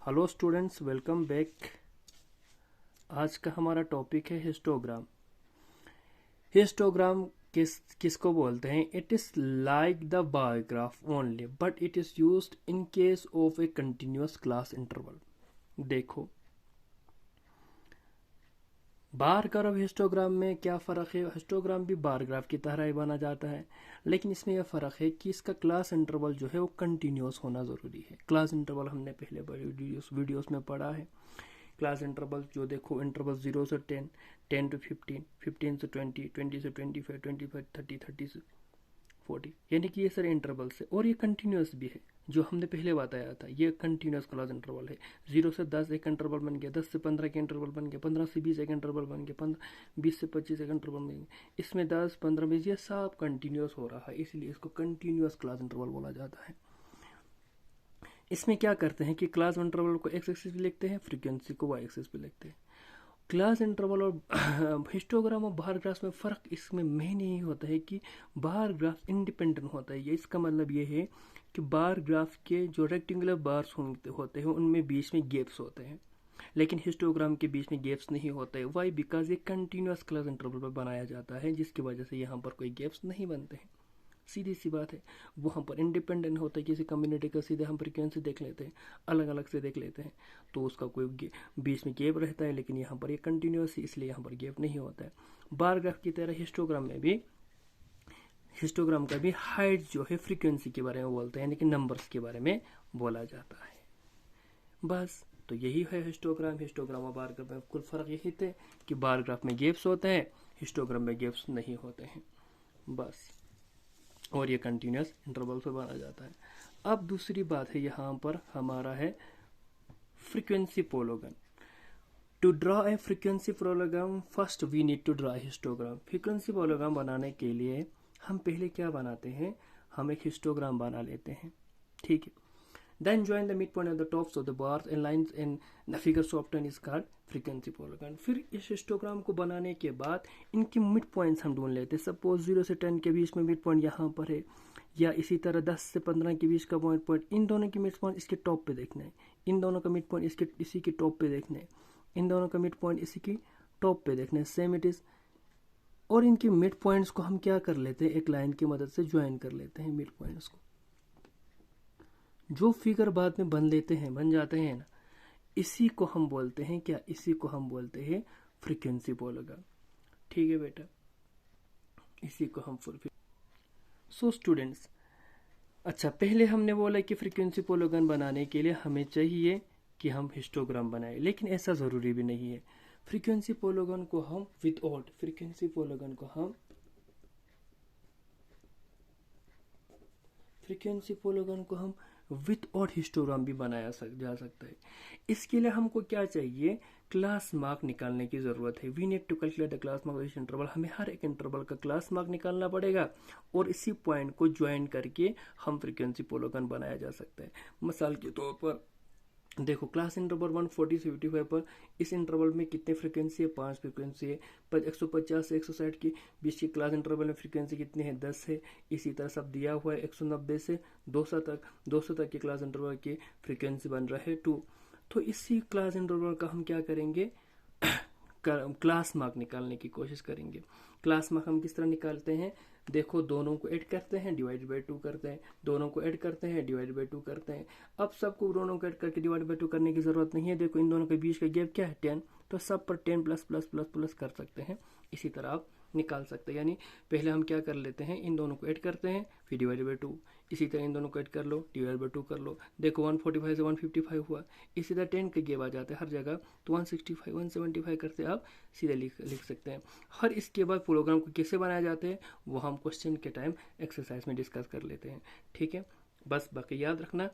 Hello students, welcome back. आज का हमारा टॉपिक है हिस्टोग्राम। हिस्टोग्राम किसको बोलते हैं? It is like the bar graph only, but it is used in case of A continuous class interval. देखो, bar graph histogram में क्या फ़र्क है? हिस्टोग्राम भी बार ग्राफ की तरह ही बना जाता है, लेकिन इसमें यह फ़र्क है कि इसका क्लास इंटरवल जो है वो कंटिन्यूअस होना ज़रूरी है। क्लास इंटरवल हमने पहले वीडियोस में पढ़ा है। क्लास इंटरवल जो देखो, इंटरवल 0 से 10, 10 to 15, 15 से 20, 20 से 25, 25 30, 30 से 40, यानी कि ये सारे इंटरवल्स है और ये कंटिन्यूस भी है। जो हमने पहले बताया था, ये कंटिन्यूस क्लास इंटरवल है। 0 से 10 एक इंटरवल बन गया, 10 से 15 के इंटरवल बन गया, 15 से 20 एक इंटरवल बन गया, 20 से 25 एक इंटरवल बन गया। इसमें 10, 15, 20 ये सब कंटिन्यूस हो रहा है, इसलिए इसको कंटिन्यूस क्लास इंटरवल बोला जाता है। इसमें क्या करते हैं कि क्लास इंटरवल को एक्स एक्सिस पे लिखते हैं, फ्रीक्वेंसी को वाई एक्सिस पे लिखते हैं। क्लास इंटरवल और हिस्टोग्राम और बार ग्राफ में फ़र्क इसमें मेन यही होता है कि बार ग्राफ इंडिपेंडेंट होता है। ये इसका मतलब ये है कि बार ग्राफ के जो रेक्टेंगुलर बार्स होते हैं उनमें बीच में गैप्स होते हैं, लेकिन हिस्टोग्राम के बीच में गैप्स नहीं होते हैं। वाई? बिकॉज ये कंटिन्यूस क्लास इंटरवल पर बनाया जाता है, जिसकी वजह से यहाँ पर कोई गैप्स नहीं बनते हैं। सीधी सी बात है। वहाँ पर इंडिपेंडेंट होता है, किसी कम्युनिटी का सीधे हम फ्रीक्वेंसी देख लेते हैं, अलग अलग से देख लेते हैं, तो उसका कोई बीच में गैप रहता है, लेकिन यहाँ पर ये कंटिन्यूस है, इसलिए यहाँ पर गैप नहीं होता है। बार ग्राफ की तरह हिस्टोग्राम का भी हाइट जो है फ्रीक्वेंसी के बारे में बोलते हैं, यानी कि नंबर्स के बारे में बोला जाता है। बस, तो यही है हिस्टोग्राम और बार ग्राफ में कुल फर्क यही थे कि बार ग्राफ में गैप्स होते हैं, हिस्टोग्राम में गैप्स नहीं होते हैं, बस। और ये कंटिन्यूस इंटरवल से बना जाता है। अब दूसरी बात है, यहाँ पर हमारा है frequency polygon. To draw a frequency polygon first we need to draw histogram. Frequency polygon बनाने के लिए हम पहले क्या बनाते हैं? हम एक हिस्टोग्राम बना लेते हैं, ठीक है। Then join the midpoint of the tops of the bars and lines in the figure so often is called frequency polygon। फिर इस हिस्टोग्राम को बनाने के बाद इनकी मिड पॉइंट्स हम ढूंढ लेते हैं। सपोज 0 से 10 के बीच में मिड पॉइंट यहाँ पर है, या इसी तरह 10 से 15 के बीच का पॉइंट, इन दोनों के मिड पॉइंट इसके टॉप पे देखना है, इन दोनों का मिड पॉइंट इसी के टॉप पे देखना है, इन दोनों का मिड पॉइंट इसी की टॉप पे देखना है, सेम इट इज। और इनके मिड पॉइंट्स को हम क्या कर लेते हैं? एक लाइन की मदद से ज्वाइन कर लेते हैं मिड पॉइंट्स को। जो फिगर बाद में बन जाते हैं ना, इसी को हम बोलते हैं क्या? इसी को हम बोलते हैं फ्रीक्वेंसी पोलोग्राम। ठीक है बेटा, इसी को हम सो स्टूडेंट्स, अच्छा, पहले हमने बोला कि फ्रीक्वेंसी पोलोग्राम बनाने के लिए हमें चाहिए कि हम हिस्टोग्राम बनाए, लेकिन ऐसा ज़रूरी भी नहीं है। फ्रीक्वेंसी पोलोग्राम को हम विथ और हिस्टोग्राम भी बनाया जा सकता है। इसके लिए हमको क्या चाहिए? क्लास मार्क निकालने की जरूरत है। We need to calculate the class mark of interval. हमें हर एक इंटरवल का क्लास मार्क निकालना पड़ेगा और इसी पॉइंट को ज्वाइन करके हम फ्रीक्वेंसी पोलोगन बनाया जा सकता है। मिसाल के तौर पर देखो, क्लास इंटरवल 140 से 55 पर इस इंटरवल में कितने फ्रीक्वेंसी है? 5 फ्रीक्वेंसी है। पर 150 से 160 की बीच की क्लास इंटरवल में फ्रीक्वेंसी कितनी है? 10 है। इसी तरह सब दिया हुआ है। 190 से 200 तक की क्लास इंटरवल की फ्रीक्वेंसी बन रहा है 2। तो इसी क्लास इंटरवल का हम क्या करेंगे? क्लास मार्क निकालने की कोशिश करेंगे। क्लास मार्क हम किस तरह निकालते हैं? देखो, दोनों को ऐड करते हैं, डिवाइड बाई 2 करते हैं, दोनों को ऐड करते हैं, डिवाइड बाई 2 करते हैं। अब सबको दोनों को ऐड करके डिवाइड बाई 2 करने की जरूरत नहीं है। देखो, इन दोनों के बीच का गैप क्या है? 10। तो सब पर 10 प्लस प्लस प्लस प्लस कर सकते हैं। इसी तरह आप निकाल सकते हैं। यानी पहले हम क्या कर लेते हैं? इन दोनों को ऐड करते हैं, फिर डिवाइड बाई 2। इसी तरह इन दोनों को ऐड कर लो, डिवाइड बाई 2 कर लो। देखो, 145 से 155 हुआ। इसी तरह 10 के गैप आ जाते हैं हर जगह, तो 165 175 करते आप सीधे लिख सकते हैं। हर इसके बाद प्रोग्राम को कैसे बनाए जाते हैं वो हम क्वेश्चन के टाइम एक्सरसाइज में डिस्कस कर लेते हैं, ठीक है। बस बाकी याद रखना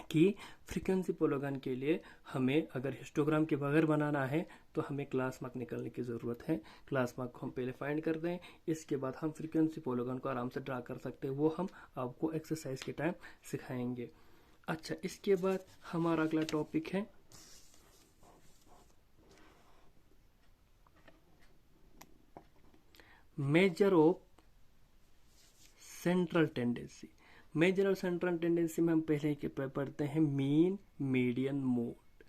कि फ्रीक्वेंसी पोलोगन के लिए हमें अगर हिस्टोग्राम के बगैर बनाना है तो हमें क्लास मार्क निकालने की ज़रूरत है। क्लास मार्क को हम पहले फाइंड कर दें, इसके बाद हम फ्रीक्वेंसी पोलोगन को आराम से ड्रा कर सकते हैं। वो हम आपको एक्सरसाइज के टाइम सिखाएंगे। अच्छा, इसके बाद हमारा अगला टॉपिक है measure of central tendency. Measure और सेंट्रल टेंडेंसी में हम पहले पढ़ते हैं मीन, मीडियन, मोड।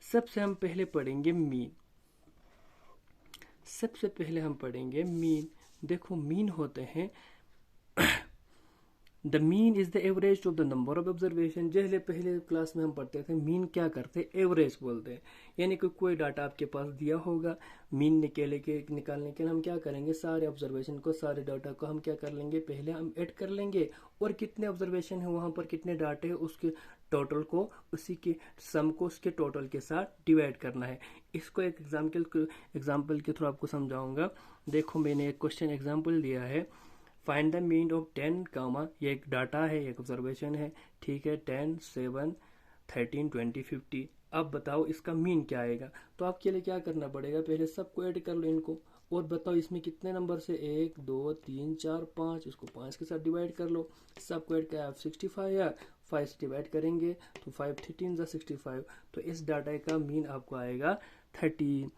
सबसे हम पहले पढ़ेंगे मीन। सबसे पहले हम पढ़ेंगे मीन। देखो मीन होते हैं the mean is the average of the number of observation. जैसे पहले क्लास में हम पढ़ते थे मीन क्या करते हैं, एवरेज बोलते हैं। यानी कि कोई डाटा आपके पास दिया होगा, मीन निकालने के लिए हम क्या करेंगे, सारे ऑब्जर्वेशन को, सारे डाटा को हम क्या कर लेंगे, पहले हम ऐड कर लेंगे और कितने ऑब्जर्वेशन है वहां पर, कितने डाटे है, उसके टोटल को, उसी के सम को उसके टोटल के साथ डिवाइड करना है। इसको एक एग्जाम्पल के थ्रू आपको समझाऊंगा। देखो मैंने एक क्वेश्चन एग्जाम्पल दिया है, फाइंड द मीन ऑफ 10 कामा, ये एक डाटा है, एक ऑब्जर्वेशन है, ठीक है, 10, 7, 13, 20, 50। अब बताओ इसका मीन क्या आएगा। तो आपके लिए क्या करना पड़ेगा, पहले सबको ऐड कर लो इनको, और बताओ इसमें कितने नंबर से, 1, 2, 3, 4, 5, इसको 5 के साथ डिवाइड कर लो। सबको ऐड कर 65 या 5 से डिवाइड करेंगे तो 5 13 जा 65। तो इस डाटा का मीन आपको आएगा 13।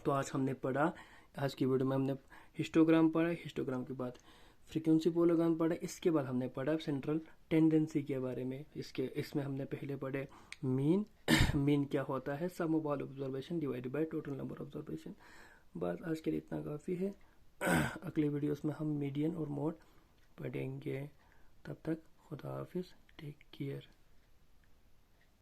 तो आज हमने पढ़ा, आज की वीडियो में हमने हिस्टोग्राम पढ़ा, हिस्टोग्राम के बाद फ्रीक्वेंसी पोलोग्राम पढ़ा, इसके बाद हमने पढ़ा सेंट्रल टेंडेंसी के बारे में। इसमें हमने पहले पढ़े मीन। मीन क्या होता है, sum of all observation divided by total number observation. बस आज के लिए इतना काफ़ी है। अगले वीडियोस में हम मीडियन और मोड पढ़ेंगे। तब तक खुदा हाफिज़, टेक केयर।